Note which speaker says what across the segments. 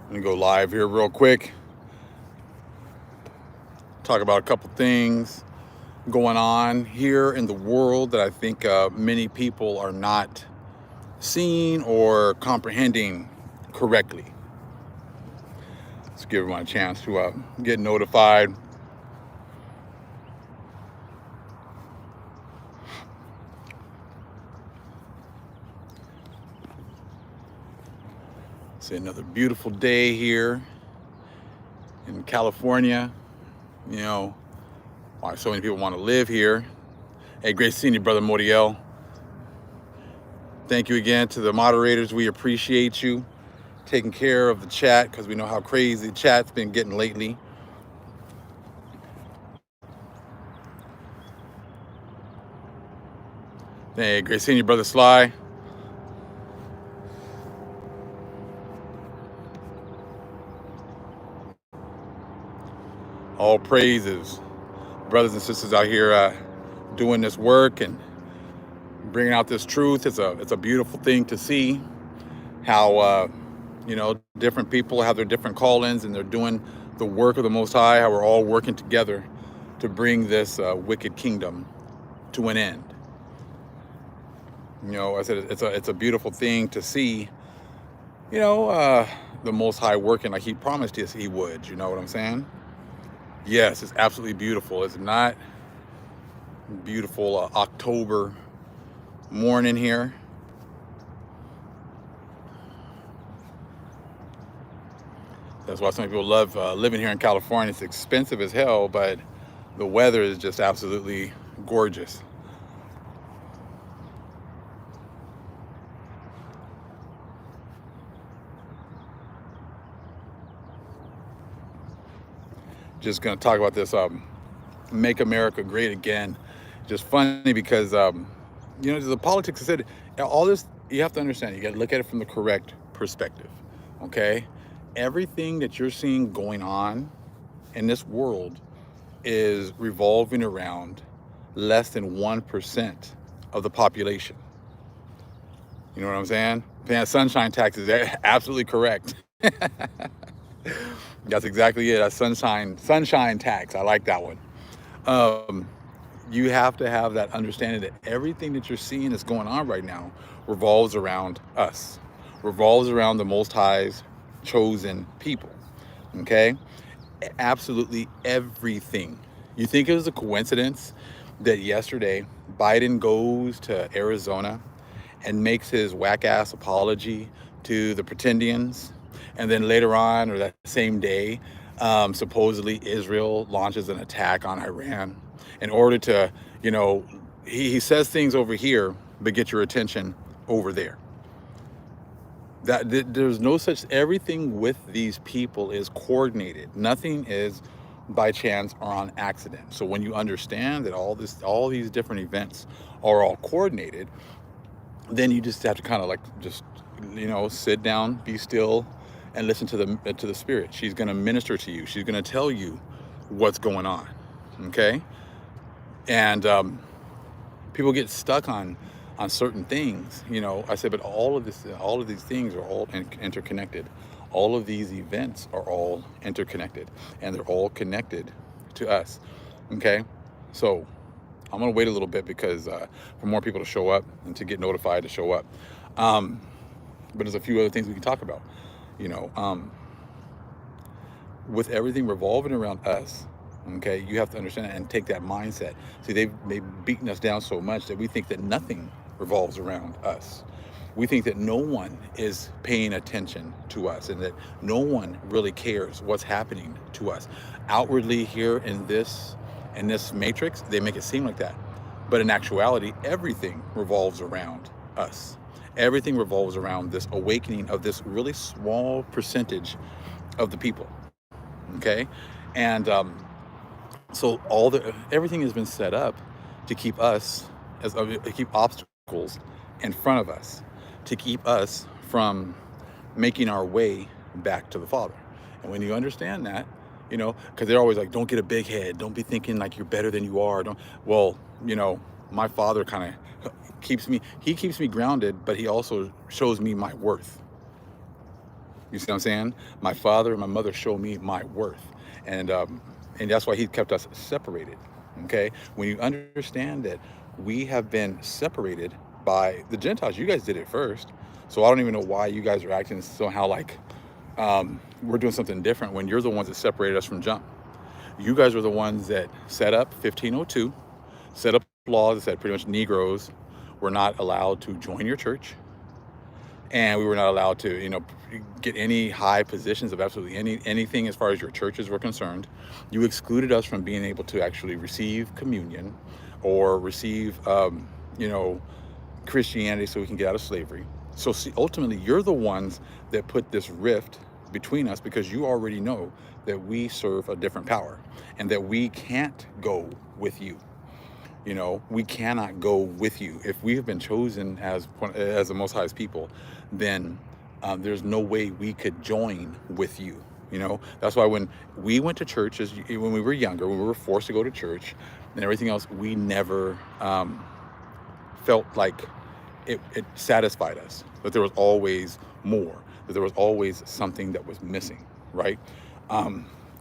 Speaker 1: Let me go live here real quick. Talk about a couple things going on here in the world that I think many people are not seeing or comprehending correctly. Let's give everyone a chance to get notified. It's another beautiful day here in California. You know, why so many people want to live here. Hey, great seeing you, Brother Moriel. Thank you again to the moderators. We appreciate you taking care of the chat because we know how crazy the chat's been getting lately. Hey, great seeing you, Brother Sly. All praises. Brothers and sisters out here doing this work and bringing out this truth. It's a beautiful thing to see how different people have their different call-ins and they're doing the work of the Most High. How we're all working together to bring this wicked kingdom to an end. You know, I said it's a beautiful thing to see. You know, the Most High working like He promised us He would. You know what I'm saying? Yes, it's absolutely beautiful. It's not beautiful October morning here. That's why some people love living here in California. It's expensive as hell, but the weather is just absolutely gorgeous. Just gonna talk about this Make America Great Again. Just funny because the politics, I said, all this, you have to understand, you got to look at it from the correct perspective. Okay, everything that you're seeing going on in this world is revolving around less than 1% of the population. You know what I'm saying? Paying sunshine tax is absolutely correct. That's exactly it. That's sunshine tax. I like that one. Um, you have to have that understanding that everything that you're seeing that's going on right now revolves around us, revolves around the Most High's chosen people. Okay? Absolutely everything. You think it was a coincidence that yesterday Biden goes to Arizona and makes his whack ass apology to the pretendians, and then later on, or that same day, supposedly Israel launches an attack on Iran in order to, he says things over here, but get your attention over there. There's no such, everything with these people is coordinated. Nothing is by chance or on accident. So when you understand that all these different events are all coordinated, then you just have to kind of like just sit down, be still, and listen to the Spirit. She's going to minister to you. She's going to tell you what's going on. Okay, and people get stuck on certain things. I said, but all of these things are all interconnected. All of these events are all interconnected, and they're all connected to us. Okay, so I'm gonna wait a little bit because for more people to show up and to get notified to show up. But there's a few other things we can talk about. With everything revolving around us, okay, you have to understand and take that mindset. See, they've beaten us down so much that we think that nothing revolves around us. We think that no one is paying attention to us and that no one really cares what's happening to us. Outwardly here in this matrix, they make it seem like that. But in actuality, everything revolves around us. Everything revolves around this awakening of this really small percentage of the people. Okay? And so everything has been set up to keep us, to keep obstacles in front of us, to keep us from making our way back to the Father. And when you understand that, because they're always like, don't get a big head, don't be thinking like you're better than you are. My Father kind of keeps me grounded, but he also shows me my worth. You see what I'm saying? My father and my mother show me my worth, and um, and that's why he kept us separated. Okay, when you understand that we have been separated by the Gentiles, you guys did it first. So I don't even know why you guys are acting somehow like we're doing something different when you're the ones that separated us from jump. You guys were the ones that set up 1502, set up laws that said pretty much Negroes were not allowed to join your church, and we were not allowed to, get any high positions of absolutely anything as far as your churches were concerned. You excluded us from being able to actually receive communion or receive, you know, Christianity so we can get out of slavery. So see, ultimately, you're the ones that put this rift between us because you already know that we serve a different power and that we can't go with you. We cannot go with you. If we have been chosen as the Most High's people, then there's no way we could join with you. That's why when we went to church when we were younger, when we were forced to go to church and everything else, we never felt like it satisfied us. That there was always more. That there was always something that was missing. Right?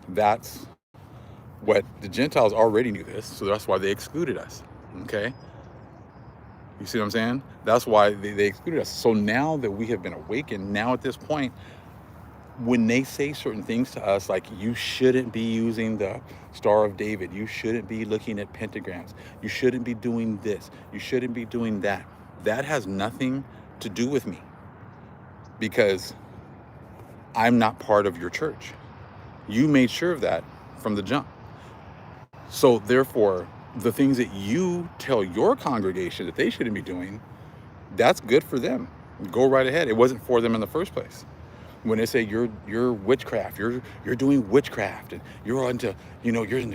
Speaker 1: That's what the Gentiles already knew this, so that's why they excluded us. Okay? You see what I'm saying? That's why they excluded us. So now that we have been awakened, now at this point, when they say certain things to us, like you shouldn't be using the Star of David, you shouldn't be looking at pentagrams, you shouldn't be doing this, you shouldn't be doing that, that has nothing to do with me because I'm not part of your church. You made sure of that from the jump. So therefore, the things that you tell your congregation that they shouldn't be doing, that's good for them. Go right ahead. It wasn't for them in the first place. When they say you're witchcraft, you're doing witchcraft, and you're into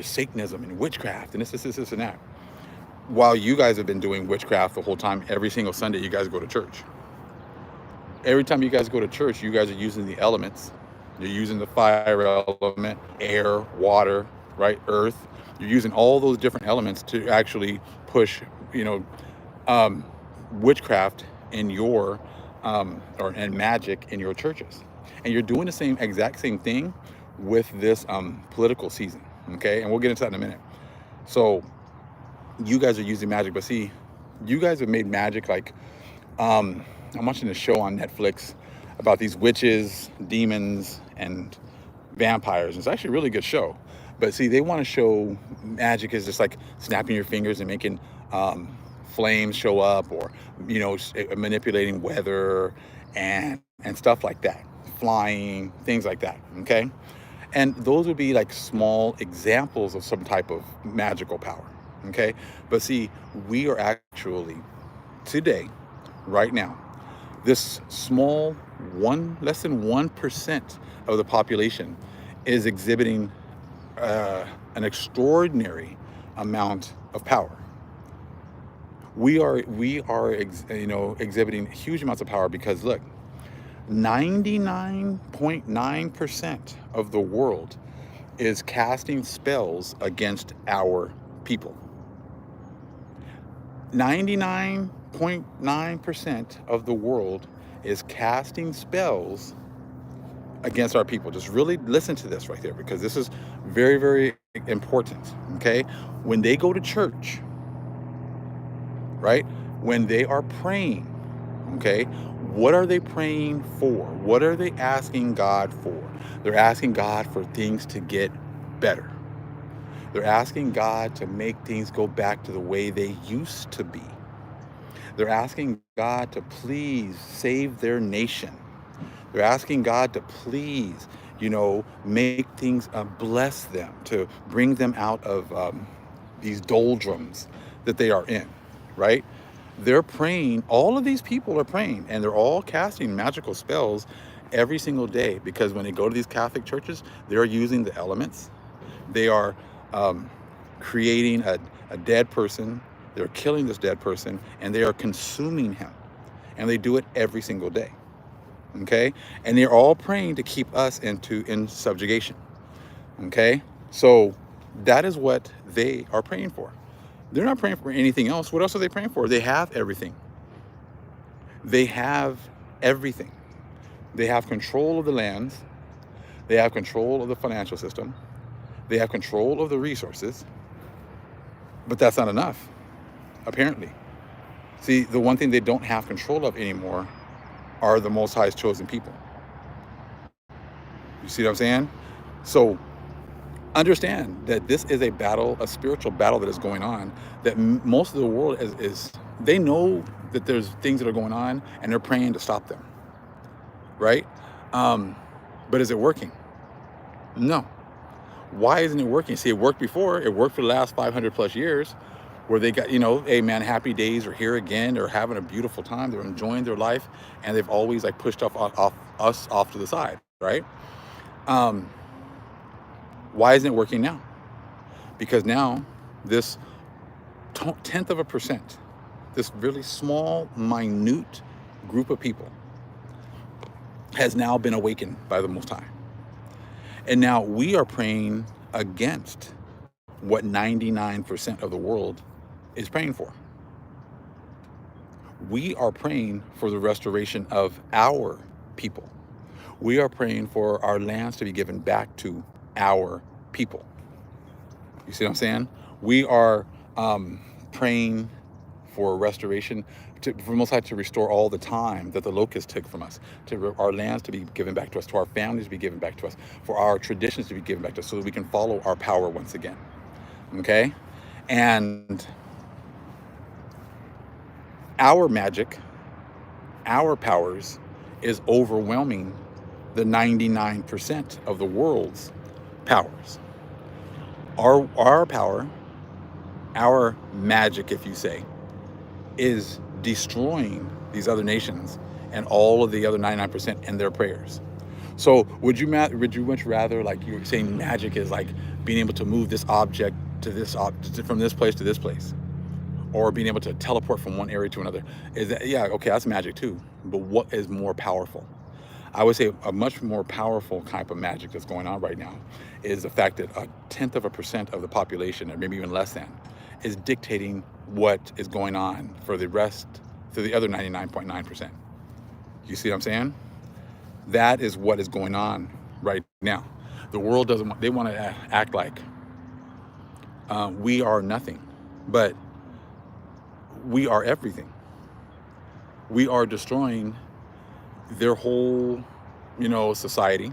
Speaker 1: Satanism and witchcraft, and this and that. While you guys have been doing witchcraft the whole time, every single Sunday you guys go to church. Every time you guys go to church, you guys are using the elements. You're using the fire element, air, water, right, earth. You're using all those different elements to actually push, witchcraft in your and magic in your churches, and you're doing the exact same thing with this political season. Okay, and we'll get into that in a minute. So you guys are using magic, but see, you guys have made magic like I'm watching a show on Netflix about these witches, demons, and vampires. It's actually a really good show. But see, they want to show magic as just like snapping your fingers and making flames show up, or manipulating weather and stuff like that, flying, things like that. Okay, and those would be like small examples of some type of magical power. Okay, but see, we are actually today, right now, this small less than 1% of the population is exhibiting an extraordinary amount of power. We are exhibiting huge amounts of power because look, 99.9% of the world is casting spells against our people. 99.9% of the world is casting spells against our people. Just really listen to this right there, because this is very, very important. Okay, when they go to church, right, when they are praying, okay, what are they praying for? What are they asking God for? They're asking God for things to get better. They're asking God to make things go back to the way they used to be. They're asking God to please save their nation. They're asking God to please, make things, bless them, to bring them out of these doldrums that they are in, right? They're praying, all of these people are praying, and they're all casting magical spells every single day, because when they go to these Catholic churches, they're using the elements. They are creating a dead person. They're killing this dead person, and they are consuming him. And they do it every single day. Okay? And they're all praying to keep us in subjugation. Okay? So that is what they are praying for. They're not praying for anything else. What else are they praying for? They have everything. They have everything. They have control of the lands. They have control of the financial system. They have control of the resources. But that's not enough, apparently. See, the one thing they don't have control of anymore are the Most High's chosen people. You see what I'm saying? So understand that this is a battle, a spiritual battle that is going on, that most of the world is they know that there's things that are going on and they're praying to stop them, right? But is it working? No. Why isn't it working? See, it worked before. It worked for the last 500 plus years, where they got, hey man, happy days are here again. They're having a beautiful time. They're enjoying their life, and they've always like pushed us off to the side, right? Why isn't it working now? Because now this 0.1%, this really small, minute group of people has now been awakened by the Most High. And now we are praying against what 99% of the world is praying for. We are praying for the restoration of our people. We are praying for our lands to be given back to our people. You see what I'm saying? We are praying for restoration, for Most High to restore all the time that the locusts took from us, to our lands to be given back to us, to our families to be given back to us, for our traditions to be given back to us, so that we can follow our power once again. Okay? And our magic, our powers, is overwhelming the 99% of the world's powers. Our power, our magic, if you say, is destroying these other nations and all of the other 99% and their prayers. So would you much rather, like you were saying, magic is like being able to move this object to this from this place to this place, or being able to teleport from one area to another? Is that, yeah, okay, that's magic too, but what is more powerful? I would say a much more powerful type of magic that's going on right now is the fact that 0.1% of the population, or maybe even less than, is dictating what is going on for the rest, for the other 99.9%. You see what I'm saying? That is what is going on right now. The world doesn't want, they want to act like we are nothing, but we are everything. We are destroying their whole, society.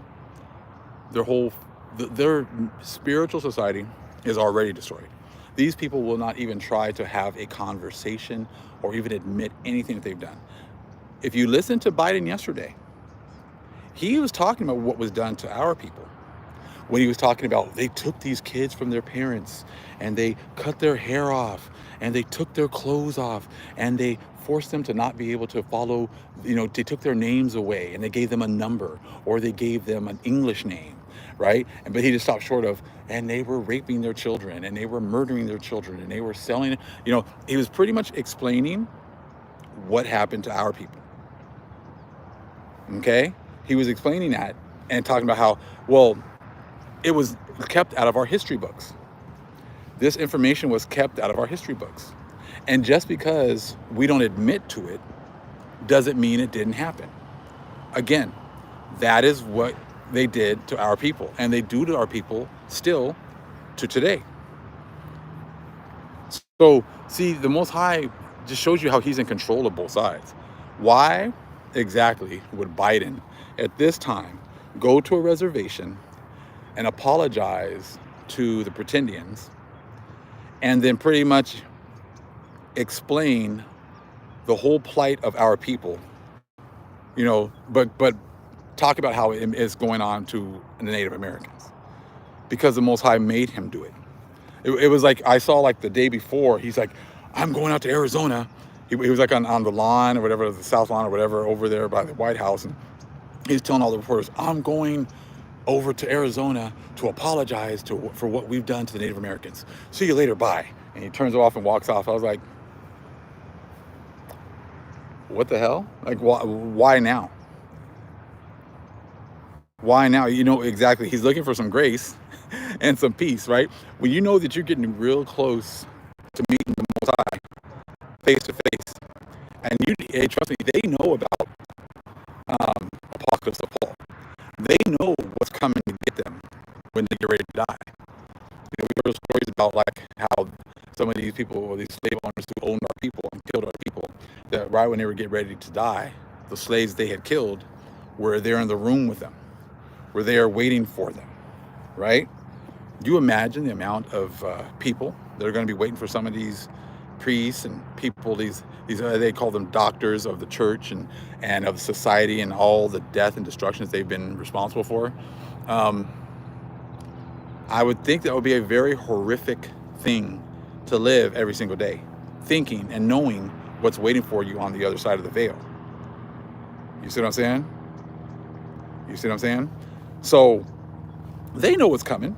Speaker 1: Their spiritual society is already destroyed. These people will not even try to have a conversation or even admit anything that they've done. If you listen to Biden yesterday, he was talking about what was done to our people. When he was talking about, they took these kids from their parents and they cut their hair off and they took their clothes off and they forced them to not be able to follow, they took their names away and they gave them a number, or they gave them an English name, right? But he just stopped short of, and they were raping their children and they were murdering their children and they were selling, he was pretty much explaining what happened to our people. Okay? He was explaining that and talking about how, well, it was kept out of our history books. This information was kept out of our history books. And just because we don't admit to it doesn't mean it didn't happen. Again, that is what they did to our people, and they do to our people still to today. So, see, the Most High just shows you how he's in control of both sides. Why exactly would Biden at this time go to a reservation and apologize to the pretendians and then pretty much explain the whole plight of our people, but talk about how it is going on to the Native Americans? Because the Most High made him do it. It was like, I saw like the day before, he's like, I'm going out to Arizona. He was like on the lawn or whatever, the South Lawn or whatever, over there by the White House. And he's telling all the reporters, I'm going over to Arizona to apologize for what we've done to the Native Americans. See you later, bye. And he turns off and walks off. I was like, what the hell? Like, why now? Why now? Exactly. He's looking for some grace and some peace, right? When you know that you're getting real close to meeting the Most High face to face, and trust me, they know about Apocalypse them when they get ready to die. We hear stories about like how some of these people, or these slave owners who owned our people and killed our people, that right when they were getting ready to die, the slaves they had killed were there in the room with them, were there waiting for them, right? Do you imagine the amount of people that are going to be waiting for some of these priests and people, these they call them doctors of the church and of society, and all the death and destructions they've been responsible for? I would think that would be a very horrific thing to live every single day, thinking and knowing what's waiting for you on the other side of the veil. You see what I'm saying? You see what I'm saying? So they know what's coming.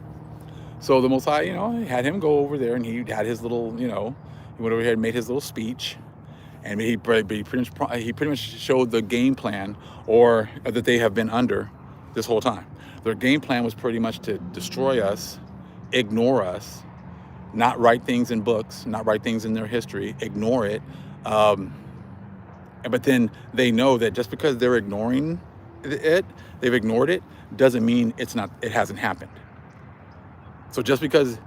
Speaker 1: So the Most High, had him go over there, and he had his little, he went over here and made his little speech, and he pretty much showed the game plan, or that they have been under this whole time. Their game plan was pretty much to destroy us, ignore us, not write things in books, not write things in their history, ignore it. But then they know that just because they're ignoring it, they've ignored it, doesn't mean it hasn't happened. So just because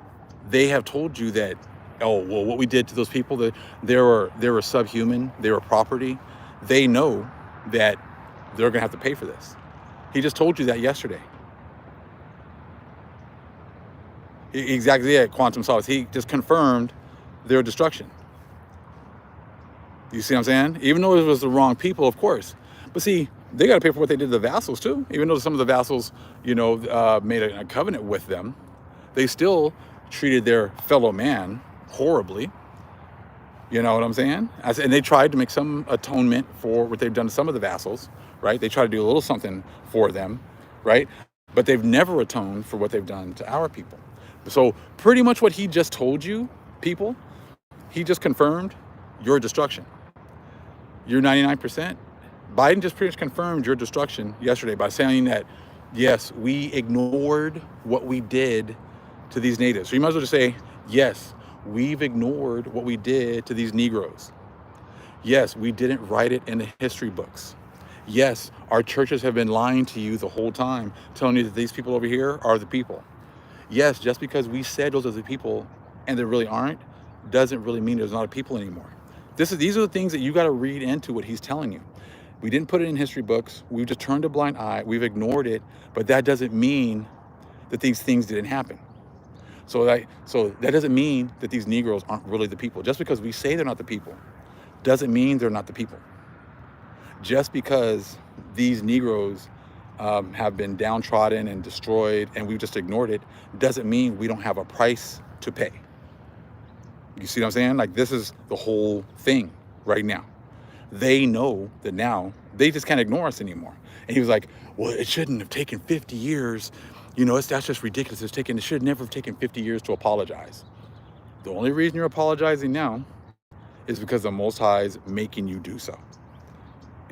Speaker 1: they have told you that, oh, well, what we did to those people, that they were subhuman, they were property, they know that they're going to have to pay for this. He just told you that yesterday. Exactly, yeah, quantum solace. He just confirmed their destruction. You see what I'm saying? Even though it was the wrong people, of course. But see, they got to pay for what they did to the vassals too. Even though some of the vassals, made a covenant with them, they still treated their fellow man horribly. You know what I'm saying? And they tried to make some atonement for what they've done to some of the vassals, right? They try to do a little something for them, right? But they've never atoned for what they've done to our people. So pretty much what he just told you, people, he just confirmed your destruction. You're 99%. Biden just pretty much confirmed your destruction yesterday by saying that, yes, we ignored what we did to these natives. So you might as well just say, yes, we've ignored what we did to these Negroes. Yes, we didn't write it in the history books. Yes, our churches have been lying to you the whole time, telling you that these people over here are the people. Yes, just because we said those are the people and they really aren't, doesn't really mean there's not a people anymore. These are the things that you got to read into what he's telling you. We didn't put it in history books. We've just turned a blind eye. We've ignored it, but that doesn't mean that these things didn't happen. So that doesn't mean that these Negroes aren't really the people. Just because we say they're not the people, doesn't mean they're not the people. Just because these Negroes have been downtrodden and destroyed and we've just ignored it, doesn't mean we don't have a price to pay. You see what I'm saying? Like, this is the whole thing right now. They know that now they just can't ignore us anymore. And he was like, well, it shouldn't have taken 50 years. That's just ridiculous. It should never have taken 50 years to apologize. The only reason you're apologizing now is because the Most High is making you do so.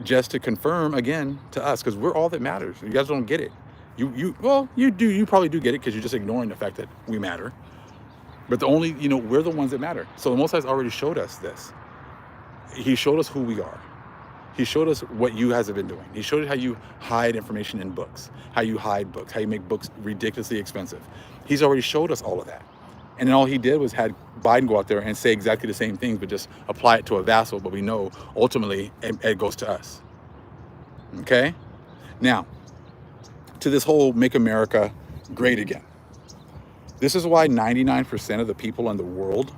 Speaker 1: Just to confirm again to us, because we're all that matters. You guys don't get it. You do. You probably do get it because you're just ignoring the fact that we matter. But we're the ones that matter. So the Most High's already showed us this. He showed us who we are. He showed us what you guys have been doing. He showed us how you hide information in books, how you hide books, how you make books ridiculously expensive. He's already showed us all of that. And then all he did was had Biden go out there and say exactly the same things, but just apply it to a vassal. But we know ultimately it goes to us. Okay? Now, to this whole Make America Great Again. This is why 99% of the people in the world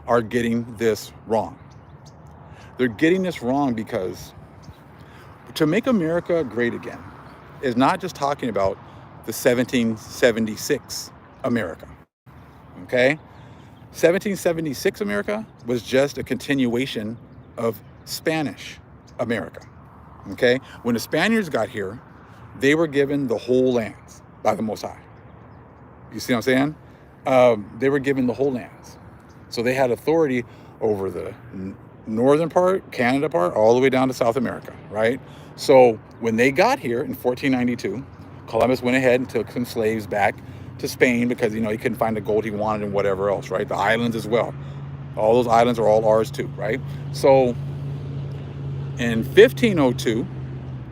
Speaker 1: are getting this wrong. They're getting this wrong because to make America great again is not just talking about the 1776 America, okay? 1776 America was just a continuation of Spanish America, okay? When the Spaniards got here, they were given the whole lands by the Most High. You see what I'm saying? They were given the whole lands. So they had authority over the northern part, Canada part, all the way down to South America, right? So when they got here in 1492, Columbus went ahead and took some slaves back to Spain because, he couldn't find the gold he wanted and whatever else, right? The islands as well. All those islands are all ours too, right? So in 1502,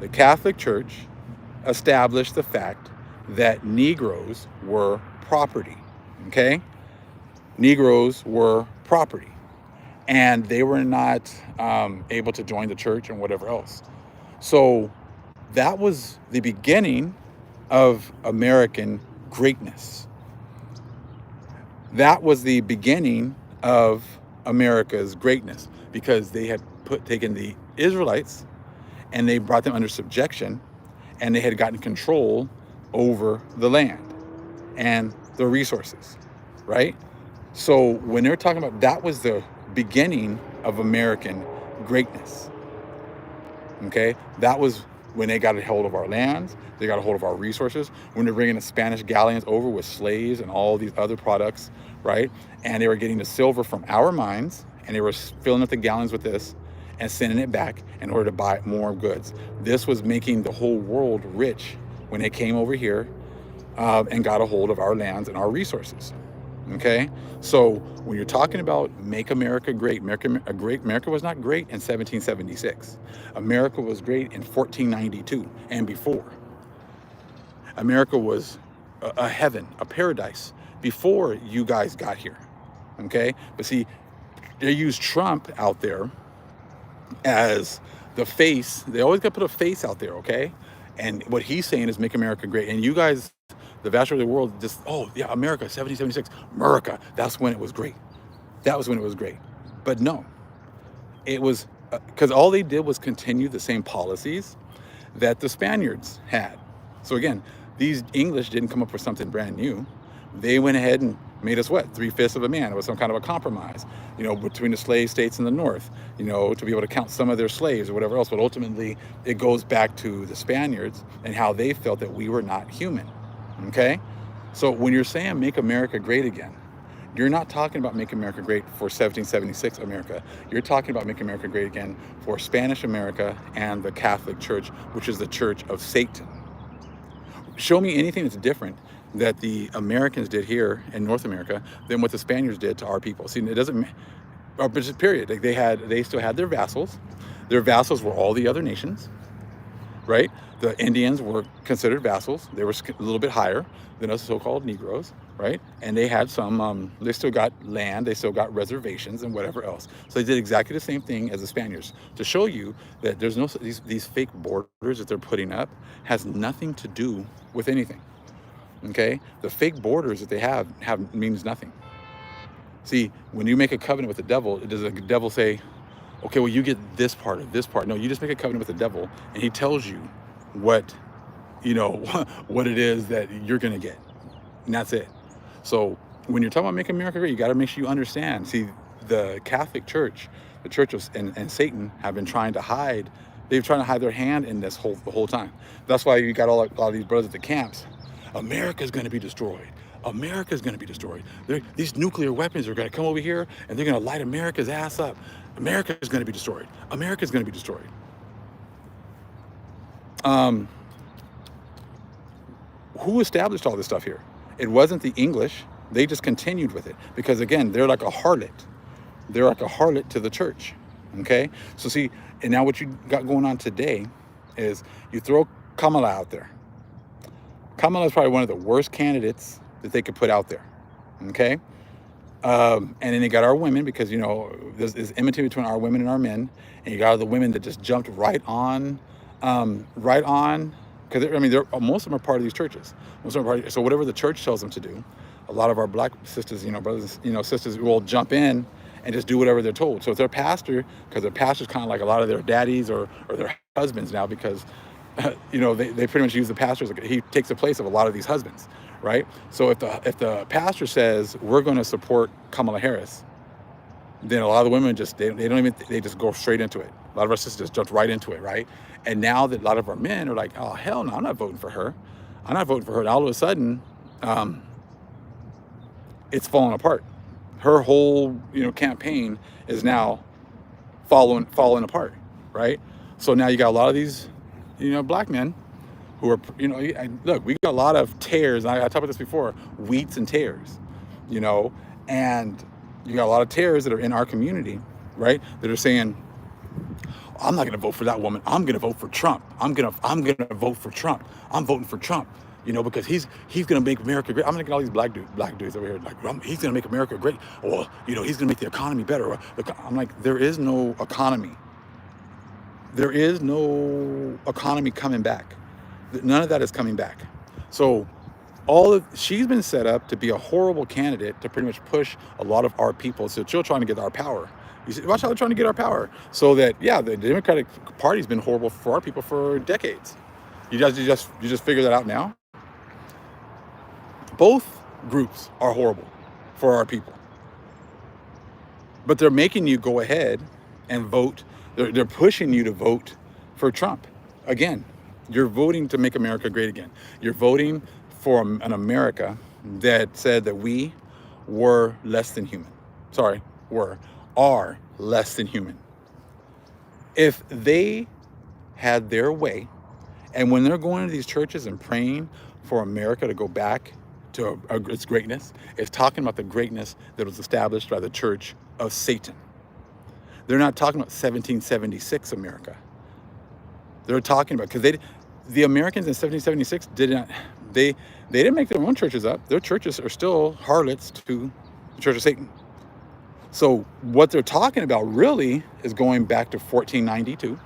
Speaker 1: the Catholic Church established the fact that Negroes were property. Okay? Negroes were property. And they were not able to join the church and whatever else. So that was the beginning of American greatness. That was the beginning of America's greatness, because they had taken the Israelites and they brought them under subjection, and they had gotten control over the land and the resources, right? So when they're talking about, that was the beginning of American greatness. Okay, that was when they got a hold of our lands, they got a hold of our resources, when they're bringing the Spanish galleons over with slaves and all these other products, right? And they were getting the silver from our mines, and they were filling up the gallons with this and sending it back in order to buy more goods. This was making the whole world rich when they came over here and got a hold of our lands and our resources. Okay, so when you're talking about make America great, America was not great in 1776. America was great in 1492 and before. America was a heaven, a paradise before you guys got here. Okay, but see, they use Trump out there as the face. They always got to put a face out there, okay? And what he's saying is make America great. And you guys, the vast majority of the world, just, oh yeah, America, 1776, America, that's when it was great. That was when it was great. But no, it was, because all they did was continue the same policies that the Spaniards had. So again, these English didn't come up with something brand new. They went ahead and made us what? 3/5 of a man. It was some kind of a compromise, between the slave states in the north, to be able to count some of their slaves or whatever else. But ultimately, it goes back to the Spaniards and how they felt that we were not human. Okay? So when you're saying make America great again, you're not talking about make America great for 1776 America. You're talking about make America great again for Spanish America and the Catholic Church, which is the Church of Satan. Show me anything that's different that the Americans did here in North America than what the Spaniards did to our people. See, it doesn't, or just period. Like they still had their vassals. Their vassals were all the other nations, right? The Indians were considered vassals. They were a little bit higher than us so-called Negroes, right? And they had some, they still got land, they still got reservations and whatever else. So they did exactly the same thing as the Spaniards, to show you that there's no, these fake borders that they're putting up has nothing to do with anything. Okay, the fake borders that they have means nothing. See, when you make a covenant with the devil, does the devil say, okay, well, you get this part of this part? No, you just make a covenant with the devil, and he tells you what, what it is that you're going to get, and that's it. So when you're talking about making America great, you got to make sure you understand. See, the Catholic Church, the Church of and Satan have been trying to hide. They've trying to hide their hand in this the whole time. That's why you got a lot of these brothers at the camps. America's going to be destroyed. America's going to be destroyed. These nuclear weapons are going to come over here and they're going to light America's ass up. America's going to be destroyed. America's going to be destroyed. Who established all this stuff here? It wasn't the English. They just continued with it because, again, they're like a harlot. They're like a harlot to the church. Okay? So see, and now what you got going on today is you throw Kamala out there. Kamala is probably one of the worst candidates that they could put out there, okay? And then they got our women because, there's enmity between our women and our men. And you got the women that just jumped right on, because, most of them are part of these churches. So whatever the church tells them to do, a lot of our black sisters, brothers, sisters will jump in and just do whatever they're told. So if their pastor, because their pastor's kind of like a lot of their daddies or their husbands now, because they pretty much use the pastor as he takes the place of a lot of these husbands, right? So if the pastor says we're going to support Kamala Harris, then a lot of the women just they just go straight into it. A lot of our sisters just jumped right into it, right? And now that a lot of our men are like, oh hell no, I'm not voting for her. I'm not voting for her. And all of a sudden, it's falling apart. Her whole campaign is now falling apart, right? So now you got a lot of these black men who are, look, we got a lot of tares. I talked about this before, wheats and tares, and you got a lot of tares that are in our community, right? That are saying, I'm not going to vote for that woman. I'm going to vote for Trump. I'm going to vote for Trump. I'm voting for Trump. because he's gonna make America great. I'm looking at all these black dudes over here, like, he's gonna make America great, or he's gonna make the economy better. I'm like, there is no economy. There is no economy coming back. None of that is coming back. So she's been set up to be a horrible candidate to pretty much push a lot of our people. So she's trying to get our power. You see, watch how they're trying to get our power. So that, the Democratic Party's been horrible for our people for decades. You just figure that out now. Both groups are horrible for our people. But they're making you go ahead and vote. They're pushing you to vote for Trump. Again, you're voting to make America great again. You're voting for an America that said that we were less than human. Are less than human. If they had their way, and when they're going to these churches and praying for America to go back to its greatness, it's talking about the greatness that was established by the Church of Satan. They're not talking about 1776 America. They're talking about, because the Americans in 1776 they didn't make their own churches up. Their churches are still harlots to the Church of Satan. So what they're talking about really is going back to 1492,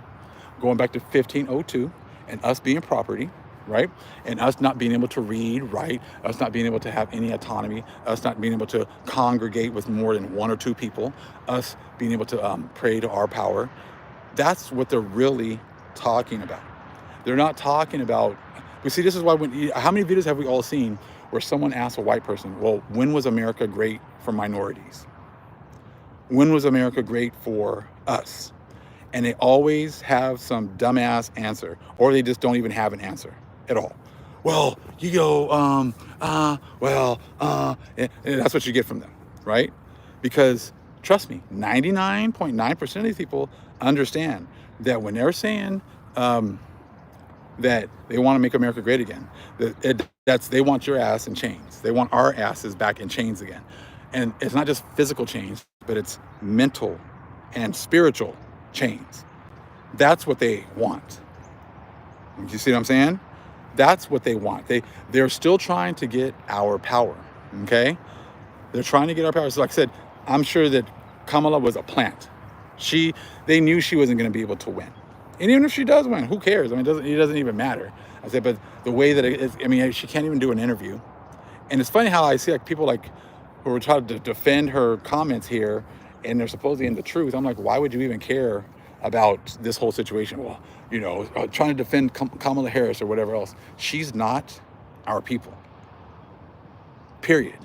Speaker 1: going back to 1502, and us being property, right? And us not being able to read, write, us not being able to have any autonomy, us not being able to congregate with more than one or two people, us being able to pray to our power. That's what they're really talking about. They're not talking about, see, this is why how many videos have we all seen where someone asks a white person, well, when was America great for minorities? When was America great for us? And they always have some dumbass answer, or they just don't even have an answer at all. Well, you go, and that's what you get from them, right? Because trust me, 99.9% of these people understand that when they're saying that they want to make America great again, they want your ass in chains. They want our asses back in chains again. And it's not just physical chains, but it's mental and spiritual chains. That's what they want. You see what I'm saying? That's what they want. They're still trying to get our power. Okay? They're trying to get our power. So like I said, I'm sure that Kamala was a plant. They knew she wasn't going to be able to win. And even if she does win, who cares? I mean, it doesn't even matter. I said, but the way that it is, I mean, she can't even do an interview. And it's funny how I see like people like who are trying to defend her comments here, and they're supposedly in the truth. I'm like, why would you even care about this whole situation? Well, trying to defend Kamala Harris or whatever else. She's not our people. Period.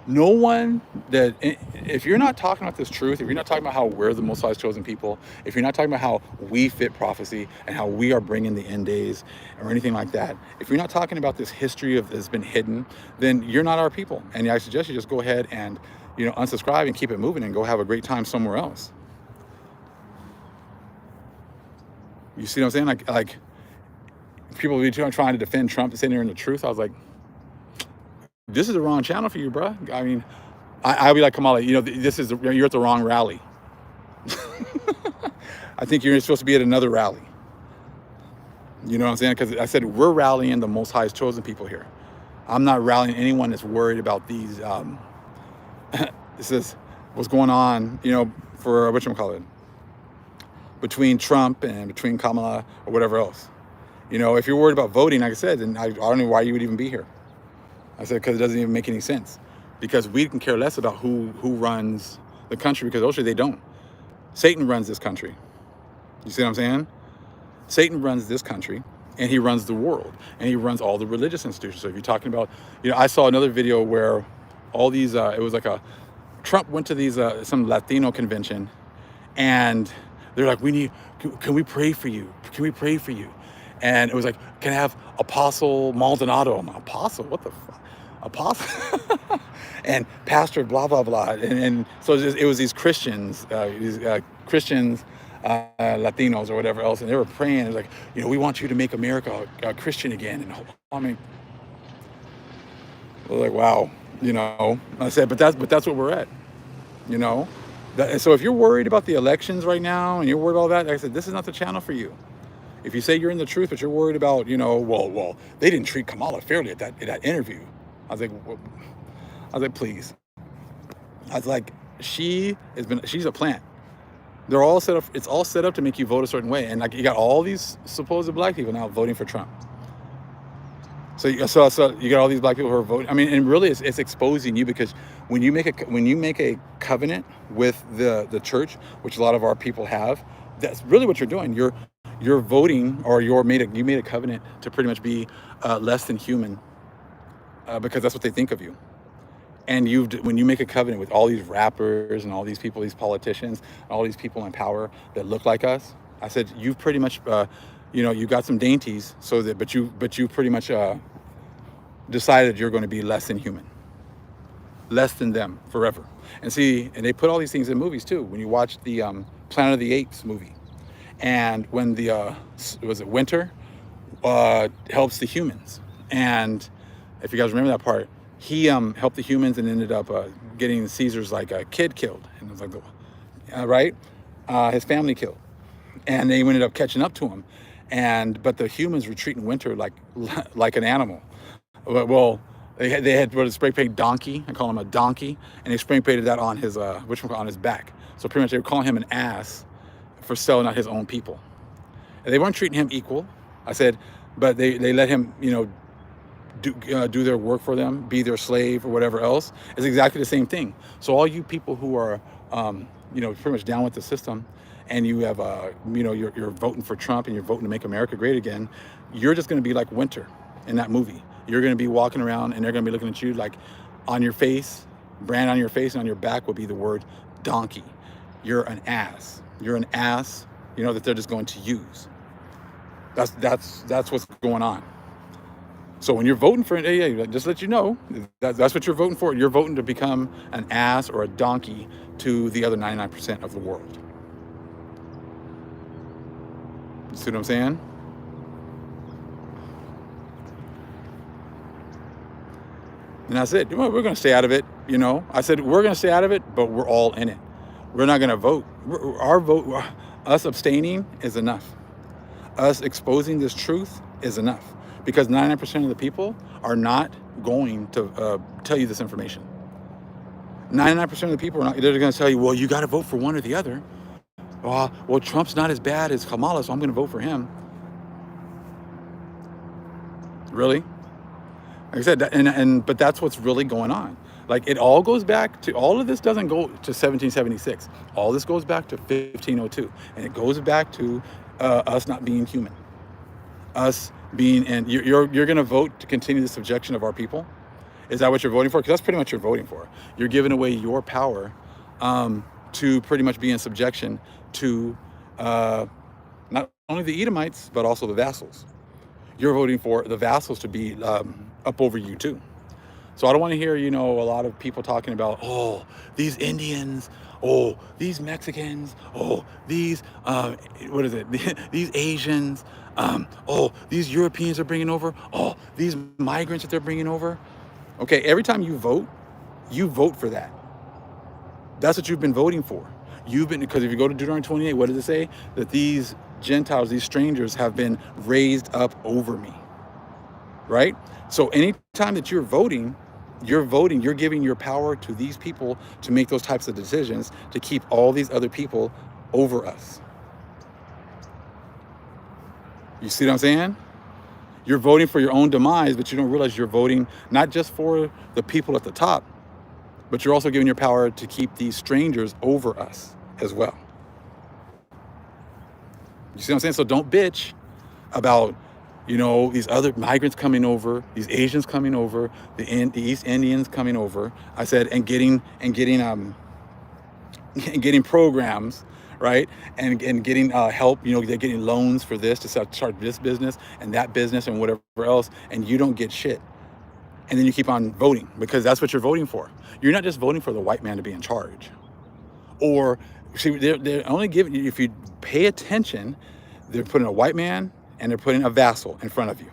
Speaker 1: No one if you're not talking about this truth, if you're not talking about how we're the Most High's chosen people, if you're not talking about how we fit prophecy and how we are bringing the end days or anything like that, if you're not talking about this history that's been hidden, then you're not our people. And I suggest you just go ahead and, unsubscribe and keep it moving and go have a great time somewhere else. You see what I'm saying? Like people be trying to defend Trump and saying they're in the truth. I was like, this is the wrong channel for you, bro. I mean, I'll be like, Kamala, you're at the wrong rally. I think you're supposed to be at another rally. You know what I'm saying? Because I said, we're rallying the Most High's chosen people here. I'm not rallying anyone that's worried about these, this is what's going on, for, whatchamacallit, between Trump and between Kamala or whatever else. If you're worried about voting, like I said, then I don't know why you would even be here. I said, because it doesn't even make any sense. Because we can care less about who runs the country, because actually they don't. Satan runs this country. You see what I'm saying? Satan runs this country, and he runs the world, and he runs all the religious institutions. So if you're talking about, I saw another video where all these, it was like Trump went to these, some Latino convention, and they're like, can we pray for you? Can we pray for you? And it was like, can I have Apostle Maldonado? I'm like, Apostle? What the fuck? Apostle? And Pastor blah, blah, blah. And so it was these Christians, Latinos or whatever else. And they were praying. It was like, we want you to make America a Christian again. And I mean, I was like, wow, I said, but that's what we're at, So if you're worried about the elections right now and you're worried about that, like I said, this is not the channel for you. If you say you're in the truth, but you're worried about, well, they didn't treat Kamala fairly at that interview. I was like, please. I was like, she's a plant. They're all set up. It's all set up to make you vote a certain way. And like, you got all these supposed black people now voting for Trump. So you got all these black people who are voting. I mean, and really, it's exposing you, because when you make a covenant with the church, which a lot of our people have, that's really what you're doing. You're voting, or you made a covenant to pretty much be less than human, because that's what they think of you. And when you make a covenant with all these rappers and all these people, these politicians, all these people in power that look like us, I said, you've pretty much, you got some dainties, but you pretty much decided you're going to be less than human, less than them forever. And they put all these things in movies too. When you watch the Planet of the Apes movie, and when winter helps the humans, and if you guys remember that part, he helped the humans and ended up getting Caesar's a kid killed, and it was right, his family killed, and they ended up catching up to him, but the humans were treating Winter like an animal. Well, they had what a spray paint donkey. I call him a donkey, and they spray painted that on his on his back. So pretty much they were calling him an ass for selling out his own people, and they weren't treating him equal. I said, but they let him do their work for them, be their slave or whatever else. It's exactly the same thing. So all you people who are pretty much down with the system, and you have you're voting for Trump and you're voting to make America great again, you're just going to be like Winter in that movie. You're going to be walking around, and they're going to be looking at you like, on your face, brand on your face and on your back will be the word donkey. You're an ass. You're an ass, that they're just going to use. That's what's going on. So when you're voting for it, just let you know, that's what you're voting for. You're voting to become an ass or a donkey to the other 99% of the world. You see what I'm saying? And I said, well, we're going to stay out of it. I said, we're going to stay out of it, but we're all in it. We're not going to vote. Our vote, us abstaining is enough. Us exposing this truth is enough, because 99% of the people are not going to tell you this information. 99% of the people they're going to tell you, well, you got to vote for one or the other. Well, Trump's not as bad as Kamala, so I'm going to vote for him. Really? Like I said, but that's what's really going on. It all goes back to, all of this doesn't go to 1776. All this goes back to 1502. And it goes back to us not being human. Us being, and you're going to vote to continue the subjection of our people? Is that what you're voting for? Because that's pretty much what you're voting for. You're giving away your power to pretty much be in subjection to not only the Edomites, but also the vassals. You're voting for the vassals to be up over you too. So I don't want to hear, a lot of people talking about, these Indians, these Mexicans, these, these Asians, these Europeans are bringing over, these migrants that they're bringing over. Okay, every time you vote for that. That's what you've been voting for. Because if you go to Deuteronomy 28, what does it say? That these Gentiles, these strangers have been raised up over me, right? So anytime that you're voting, you're giving your power to these people to make those types of decisions, to keep all these other people over us. You see what I'm saying? You're voting for your own demise, but you don't realize you're voting not just for the people at the top, but you're also giving your power to keep these strangers over us as well. You see what I'm saying? So don't bitch about, these other migrants coming over, these Asians coming over, the East Indians coming over. I said, and getting programs, right? And getting help. They're getting loans for this to start this business and that business and whatever else, and you don't get shit. And then you keep on voting, because that's what you're voting for. You're not just voting for the white man to be in charge. Or, see, they're only giving you, if you pay attention, they're putting a white man and they're putting a vassal in front of you.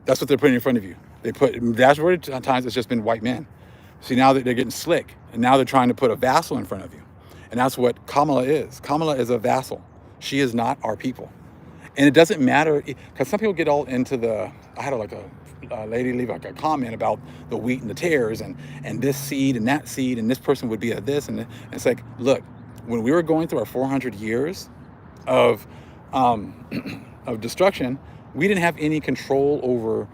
Speaker 1: That's what they're putting in front of you. That's times it's just been white men. See, now that they're getting slick, and now they're trying to put a vassal in front of you. And that's what Kamala is. Kamala is a vassal. She is not our people. And it doesn't matter, because some people get all into the, I had a lady leave like a comment about the wheat and the tares, and this seed and that seed, and this person would be a this, and it's like, look, when we were going through our 400 years of of destruction, we didn't have any control over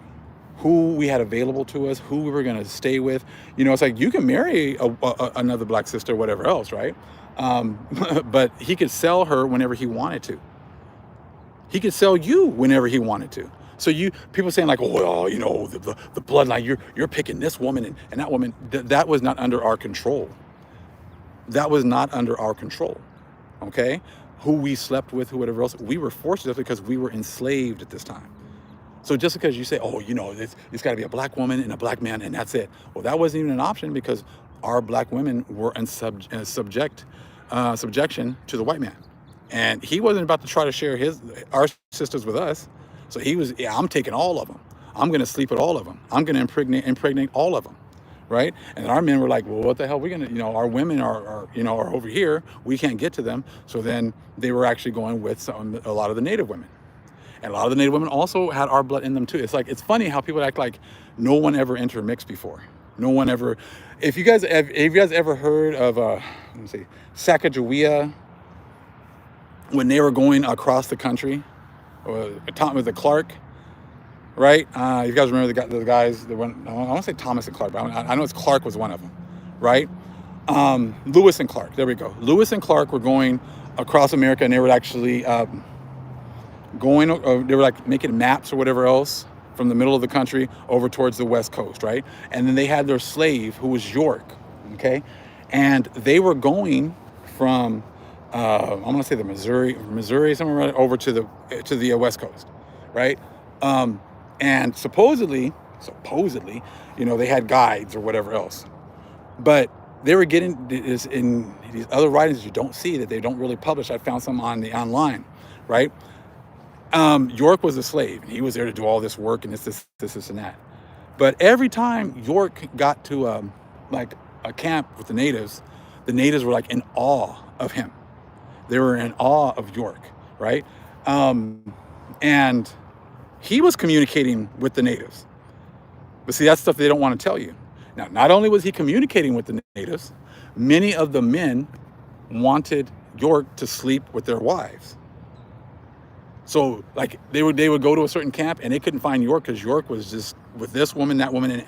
Speaker 1: who we had available to us, who we were going to stay with. It's like, you can marry another black sister, or whatever else, right? But he could sell her whenever he wanted to. He could sell you whenever he wanted to. So people saying like, oh, well, the bloodline, you're picking this woman and that woman. That was not under our control. That was not under our control. Okay? Who we slept with, who whatever else, we were forced to, because we were enslaved at this time. So just because you say, oh, it's got to be a black woman and a black man, and that's it. Well, that wasn't even an option, because our black women were in subjection to the white man. And he wasn't about to try to share our sisters with us. So he was, I'm taking all of them. I'm going to sleep with all of them. I'm going to impregnate all of them. Right? And our men were like, well, what the hell? We're going to, our women are over here. We can't get to them. So then they were actually going with a lot of the Native women. And a lot of the Native women also had our blood in them too. It's funny how people act like no one ever intermixed before. No one ever. If you guys ever heard of, let me see, Sacagawea, when they were going across the country, with the Clark, right? You guys remember the guys that went, I want to say Thomas and Clark, but I know it's Clark was one of them, right? Lewis and Clark, there we go. Lewis and Clark were going across America, and they were actually they were like making maps or whatever else from the middle of the country over towards the West Coast, right? And then they had their slave, who was York, okay? And they were going from, I'm gonna say the Missouri, somewhere right over to the West Coast, right? And supposedly, they had guides or whatever else, but they were getting this in these other writings you don't see, that they don't really publish. I found some online, right? York was a slave, and he was there to do all this work and this and that. But every time York got to like a camp with the natives were like in awe of him. They were in awe of York, right? And he was communicating with the natives. But see, that's stuff they don't want to tell you. Now, not only was he communicating with the natives, many of the men wanted York to sleep with their wives. So, like, they would go to a certain camp, and they couldn't find York, because York was just with this woman, that woman,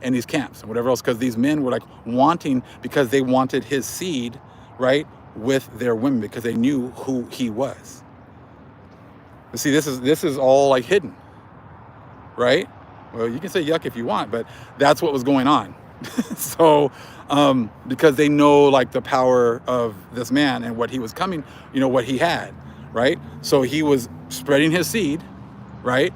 Speaker 1: and these camps and whatever else, because these men were like wanting, because they wanted his seed, right, with their women, because they knew who he was. But see, this is all like hidden, right? Well, you can say yuck if you want, but that's what was going on. So, because they know like the power of this man and what he was coming, what he had, right? So he was spreading his seed, right?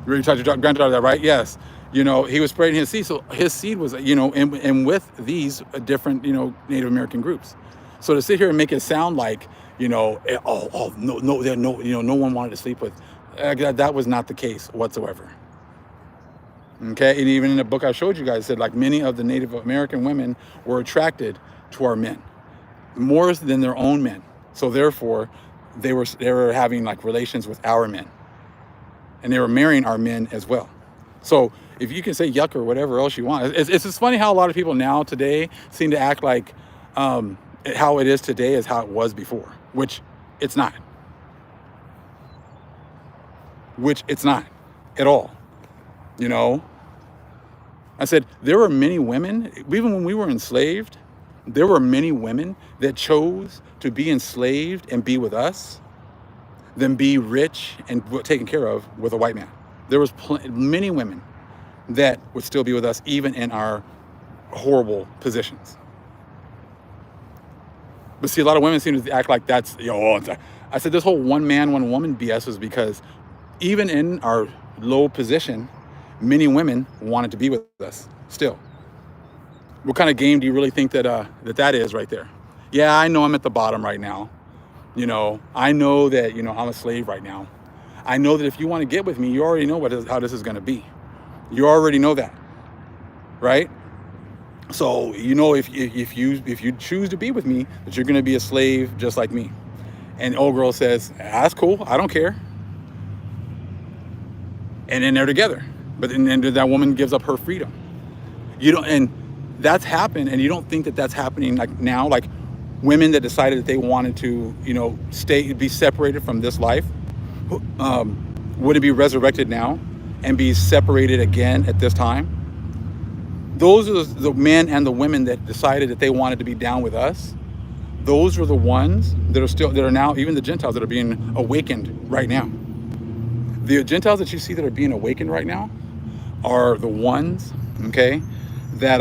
Speaker 1: You already talked to your granddaughter that, right? Yes. He was spreading his seed. So his seed was, and with these different, Native American groups. So to sit here and make it sound like, no one wanted to sleep with, that was not the case whatsoever. Okay, and even in the book I showed you guys, it said like many of the Native American women were attracted to our men, more than their own men. So therefore, they were having like relations with our men, and they were marrying our men as well. So if you can say yuck or whatever else you want, it's just funny how a lot of people now today seem to act like how it is today is how it was before, which it's not. Which it's not at all. I said, there were many women, even when we were enslaved, there were many women that chose to be enslaved and be with us than be rich and taken care of with a white man. There was many women that would still be with us, even in our horrible positions. But see, a lot of women seem to act like that's, I said this whole one man, one woman BS was because even in our low position, many women wanted to be with us still. What kind of game do you really think that is right there? Yeah, I know I'm at the bottom right now. I know that, I'm a slave right now. I know that if you want to get with me, you already know how this is going to be. You already know that, right? So, if you choose to be with me, that you're going to be a slave just like me. And old girl says, that's cool, I don't care. And then they're together. But then that woman gives up her freedom. You don't, and that's happened, and you don't think that that's happening like now, like women that decided that they wanted to, be separated from this life, would it be resurrected now and be separated again at this time? Those are the men and the women that decided that they wanted to be down with us. Those are the ones that are now, even the Gentiles that are being awakened right now. The Gentiles that you see that are being awakened right now are the ones, okay, that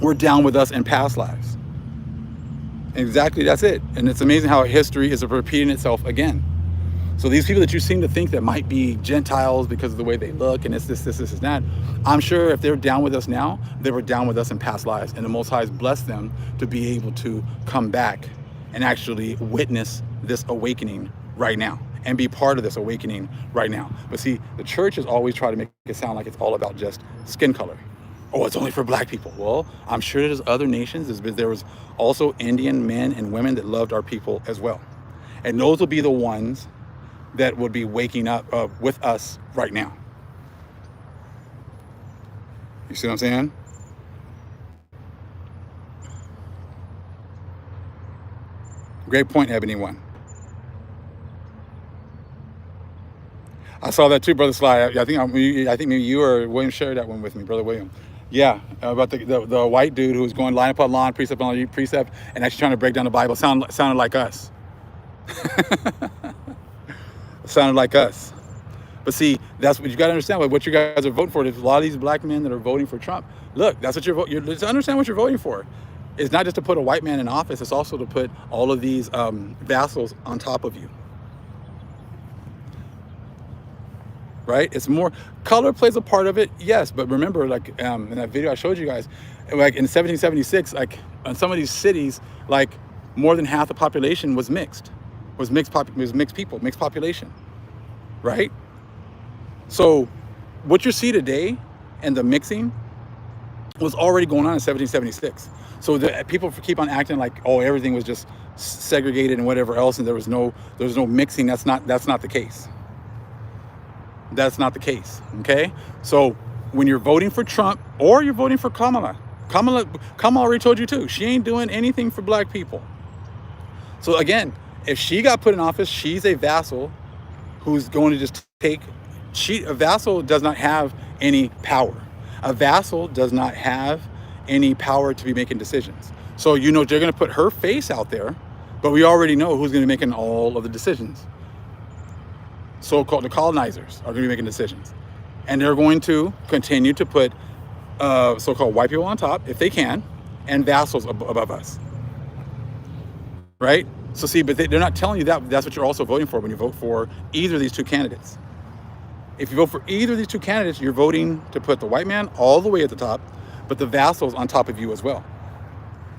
Speaker 1: were down with us in past lives. Exactly, that's it. And it's amazing how history is repeating itself again. So these people that you seem to think that might be Gentiles because of the way they look and it's this, that, I'm sure if they're down with us now, they were down with us in past lives. And the Most High has blessed them to be able to come back and actually witness this awakening right now and be part of this awakening right now. But see, the church has always tried to make it sound like it's all about just skin color. Oh, it's only for black people. Well, I'm sure there's other nations. There was also Indian men and women that loved our people as well. And those will be the ones that would be waking up with us right now. You see what I'm saying? Great point, Ebony One. I saw that too, Brother Sly. I think maybe you or William shared that one with me, Brother William. Yeah, about the white dude who was going line upon line, precept on precept, and actually trying to break down the Bible. Sounded like us. Sounded like us. But see, that's what you got to understand. What you guys are voting for. There's a lot of these black men that are voting for Trump. Look, that's what you're voting. Let's understand what you're voting for. It's not just to put a white man in office. It's also to put all of these vassals on top of you. Right? It's more, color plays a part of it, yes. But remember, like in that video I showed you guys, like in 1776, like in some of these cities, like more than half the population was mixed people, mixed population, right? So what you see today and the mixing was already going on in 1776. So the people keep on acting like, oh, everything was just segregated and whatever else, and there was no mixing. That's not the case. That's not the case, okay? So when you're voting for Trump or you're voting for Kamala already told you too, she ain't doing anything for black people. So again, if she got put in office, she's a vassal who's going to just take, a vassal does not have any power. A vassal does not have any power to be making decisions. So they're going to put her face out there, but we already know who's going to be making all of the decisions. So-called the colonizers are going to be making decisions, and they're going to continue to put so-called white people on top if they can, and vassals above us, right? So see, but they're not telling you that that's what you're also voting for when you vote for either of these two candidates. If you vote for either of these two candidates, you're voting to put the white man all the way at the top, but the vassals on top of you as well.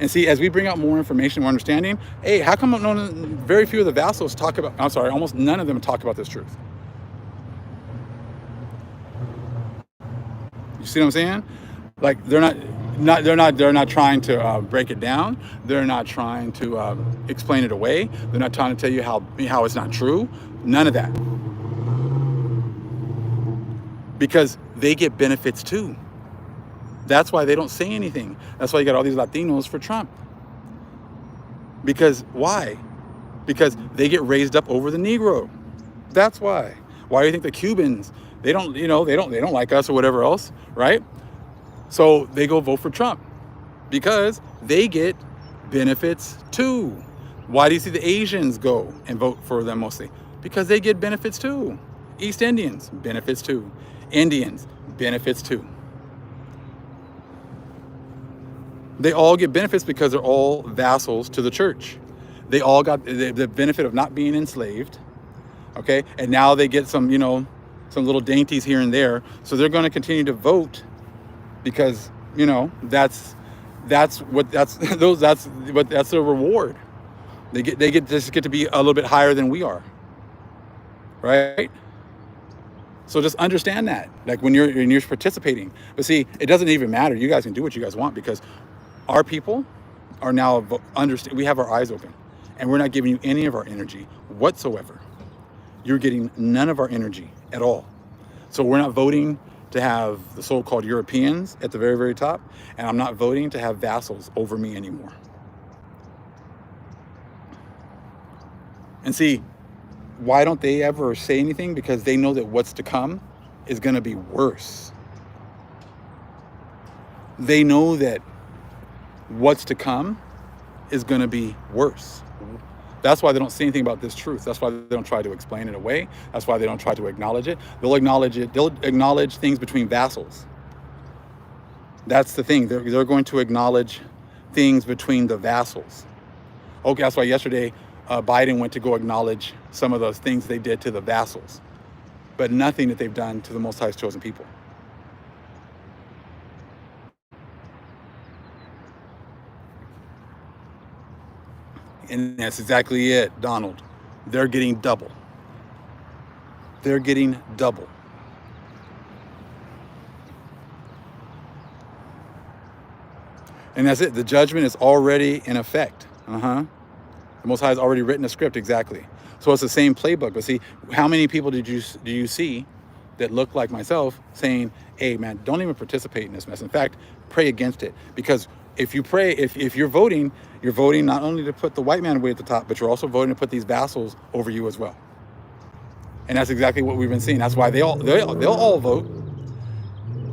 Speaker 1: And see, as we bring out more information, more understanding, hey, how come very few of the vassals almost none of them talk about this truth? You see what I'm saying? Like they're not trying to break it down. They're not trying to explain it away. They're not trying to tell you how it's not true. None of that. Because they get benefits too. That's why they don't say anything. That's why you got all these Latinos for Trump. Because why? Because they get raised up over the Negro. That's why. Why do you think the Cubans, they don't like us or whatever else, right? So they go vote for Trump because they get benefits too. Why do you see the Asians go and vote for them mostly? Because they get benefits too. East Indians, benefits too. Indians, benefits too. They all get benefits because they're all vassals to the church. They all got the benefit of not being enslaved, okay? And now they get some little dainties here and there. So they're going to continue to vote because, that's their reward. They get to be a little bit higher than we are, right? So just understand that, like when you're participating. But see, it doesn't even matter. You guys can do what you guys want because our people are now we have our eyes open, And we're not giving you any of our energy whatsoever. You're getting none of our energy at all. So we're not voting to have the so-called Europeans at the very, very top, and I'm not voting to have vassals over me anymore. And see, why don't they ever say anything? Because they know that what's to come is going to be worse. They know that what's to come is going to be worse. That's why they don't say anything about this truth. That's why they don't try to explain it away. That's why they don't try to acknowledge it. They'll acknowledge it. They'll acknowledge things between vassals. That's the thing. They're going to acknowledge things between the vassals. Okay, that's why yesterday Biden went to go acknowledge some of those things they did to the vassals, but nothing that they've done to the Most High's chosen people. And that's exactly it, Donald. They're getting double. They're getting double. And that's it. The judgment is already in effect. The Most High has already written a script, exactly. So it's the same playbook. But see, how many people do you see that look like myself saying, hey, man, don't even participate in this mess. In fact, pray against it. Because if you pray, if you're voting not only to put the white man away at the top, but you're also voting to put these vassals over you as well. And that's exactly what we've been seeing. That's why they'll all vote,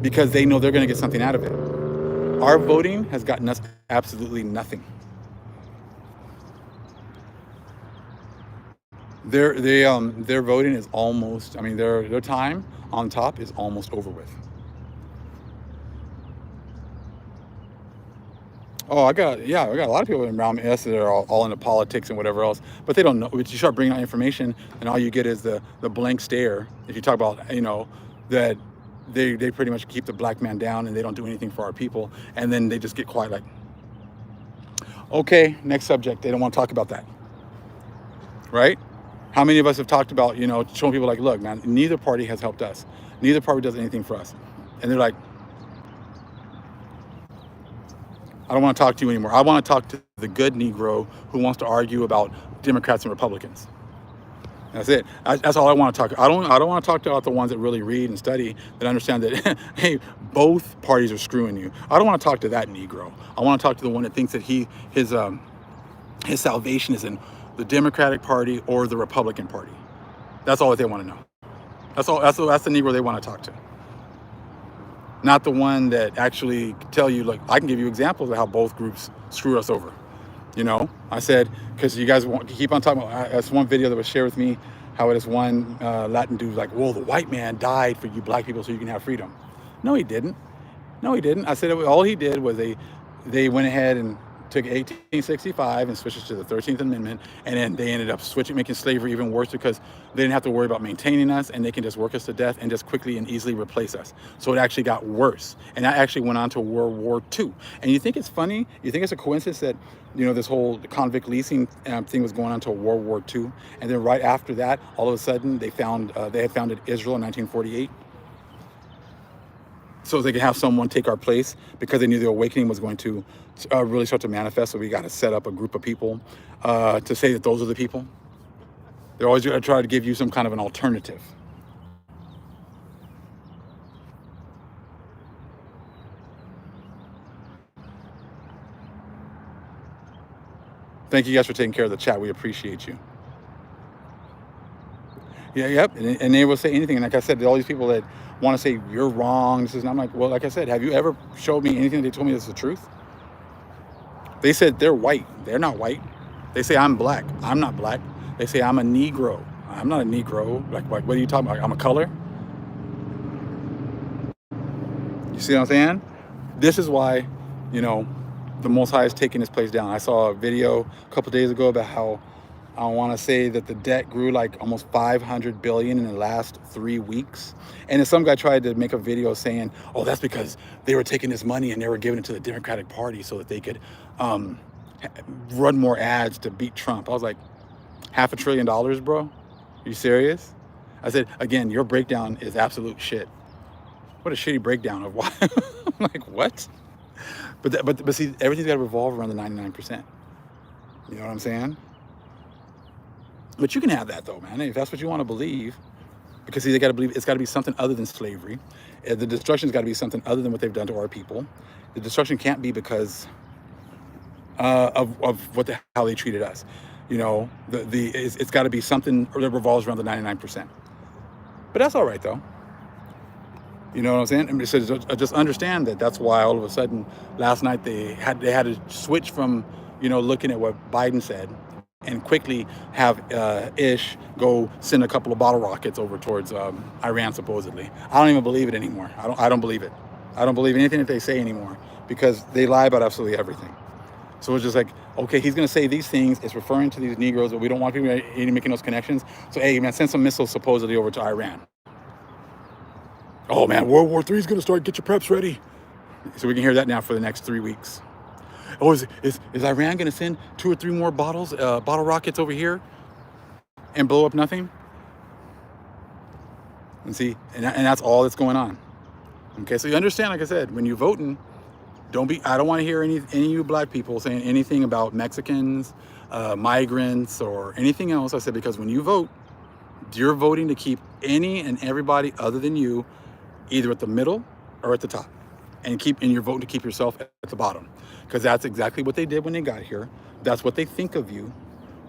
Speaker 1: because they know they're going to get something out of it. Our voting has gotten us absolutely nothing. Their voting is almost, I mean, their time on top is almost over with. Oh, I got a lot of people around us that are all into politics and whatever else, but they don't know. But you start bringing out information, and all you get is the blank stare. If you talk about, that they pretty much keep the black man down and they don't do anything for our people, and then they just get quiet, like, okay, next subject. They don't want to talk about that, right? How many of us have talked about, showing people like, look, man, neither party has helped us. Neither party does anything for us. And they're like, I don't want to talk to you anymore. I want to talk to the good Negro who wants to argue about Democrats and Republicans. That's it. That's all I want to talk. I don't want to talk about the ones that really read and study, that understand that, hey, both parties are screwing you. I don't want to talk to that Negro. I want to talk to the one that thinks that his salvation is in the Democratic Party or the Republican Party. That's all that they want to know. That's all. That's the Negro they want to talk to. Not the one that actually tell you, like, I can give you examples of how both groups screw us over. I said, because you guys keep on talking about, that's one video that was shared with me, how it is one Latin dude like, well, the white man died for you black people so you can have freedom. No, he didn't. I said all he did was they went ahead and took 1865 and switched it to the 13th Amendment, and then they ended up making slavery even worse, because they didn't have to worry about maintaining us, and they can just work us to death and just quickly and easily replace us. So it actually got worse, and that actually went on to World War II. And you think it's funny? You think it's a coincidence that this whole convict leasing thing was going on until World War II, and then right after that, all of a sudden they had founded Israel in 1948. So they could have someone take our place, because they knew the awakening was going to really start to manifest. So we got to set up a group of people to say that those are the people. They're always going to try to give you some kind of an alternative. Thank you guys for taking care of the chat. We appreciate you. Yeah, yep. And they will say anything. And like I said, all these people that want to say you're wrong, and I'm like, well, like I said, have you ever showed me anything they told me that's the truth? They said they're white. They're not white. They say I'm black. I'm not black. They say I'm a Negro. I'm not a Negro. Like what are you talking about? I'm a color. You see what I'm saying? This is why, the Most High is taking this place down. I saw a video a couple days ago about how I want to say that the debt grew like almost 500 billion in the last 3 weeks. And then some guy tried to make a video saying, oh, that's because they were taking this money and they were giving it to the Democratic Party so that they could run more ads to beat Trump. I was like, $500 billion, bro? Are you serious? I said, again, your breakdown is absolute shit. What a shitty breakdown of why. I'm like, what? But see, everything's got to revolve around the 99%. You know what I'm saying? But you can have that though, man, if that's what you want to believe. Because see, they got to believe it's got to be something other than slavery. The destruction's got to be something other than what they've done to our people. The destruction can't be because of what the how they treated us. You know, it's got to be something that revolves around the 99%. But that's all right though. You know what I'm saying? I mean, so just understand that that's why all of a sudden last night they had to switch from, you know, looking at what Biden said and quickly have Ish go send a couple of bottle rockets over towards Iran supposedly. I don't even believe it anymore. I don't believe it. I don't believe anything that they say anymore because they lie about absolutely everything. So it's just like, okay, he's going to say these things. It's referring to these Negroes, but we don't want people making those connections. So, hey, man, send some missiles supposedly over to Iran. Oh, man, World War III is going to start. Get your preps ready. So we can hear that now for the next 3 weeks. Oh, is Iran going to send 2 or 3 more bottle rockets over here and blow up nothing? And see, and that's all that's going on. Okay, so you understand, like I said, when you're voting, I don't want to hear any of you black people saying anything about Mexicans, migrants, or anything else. I said, because when you vote, you're voting to keep any and everybody other than you either at the middle or at the top. And you're voting to keep yourself at the bottom. Because that's exactly what they did when they got here. That's what they think of you.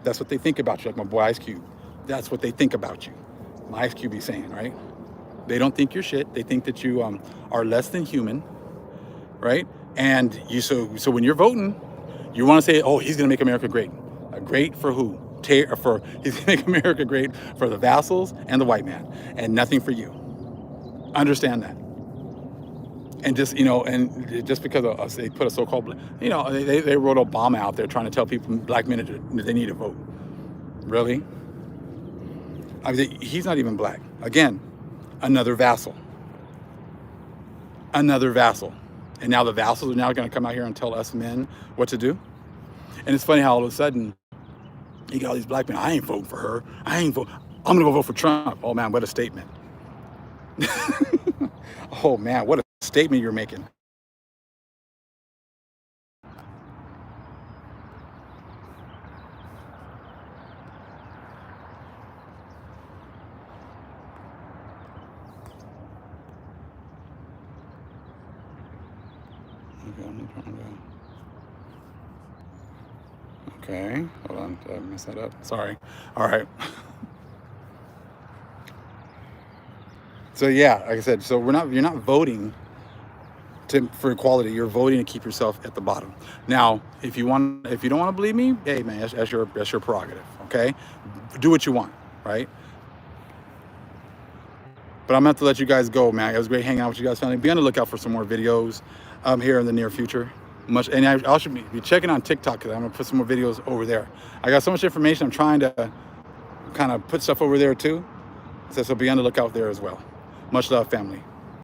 Speaker 1: That's what they think about you. Like my boy Ice Cube. That's what they think about you. My Ice Cube be saying, right? They don't think you're shit. They think that you are less than human, right? And so when you're voting, you want to say, oh, he's going to make America great. Great for who? He's going to make America great for the vassals and the white man, and nothing for you. Understand that. And just, you know, and just because they put a so-called, you know, they wrote Obama out there trying to tell people, black men, that they need to vote. Really? I mean, he's not even black. Again, another vassal. Another vassal. And now the vassals are now going to come out here and tell us men what to do. And it's funny how all of a sudden you got all these black men. I ain't voting for her. I'm going to go vote for Trump. Oh man, what a statement. Oh man, what a statement you're making. Okay, hold on, did I mess that up? Sorry. All right. So yeah, like I said, so you're not voting for equality. You're voting to keep yourself at the bottom. Now, if you don't want to believe me, hey man, that's your prerogative. Okay, do what you want, right? But I'm gonna have to let you guys go, man. It was great hanging out with you guys, family. Be on the lookout for some more videos here in the near future. And I should be checking on TikTok because I'm gonna put some more videos over there. I got so much information. I'm trying to kind of put stuff over there too. So be on the lookout there as well. Much love, family.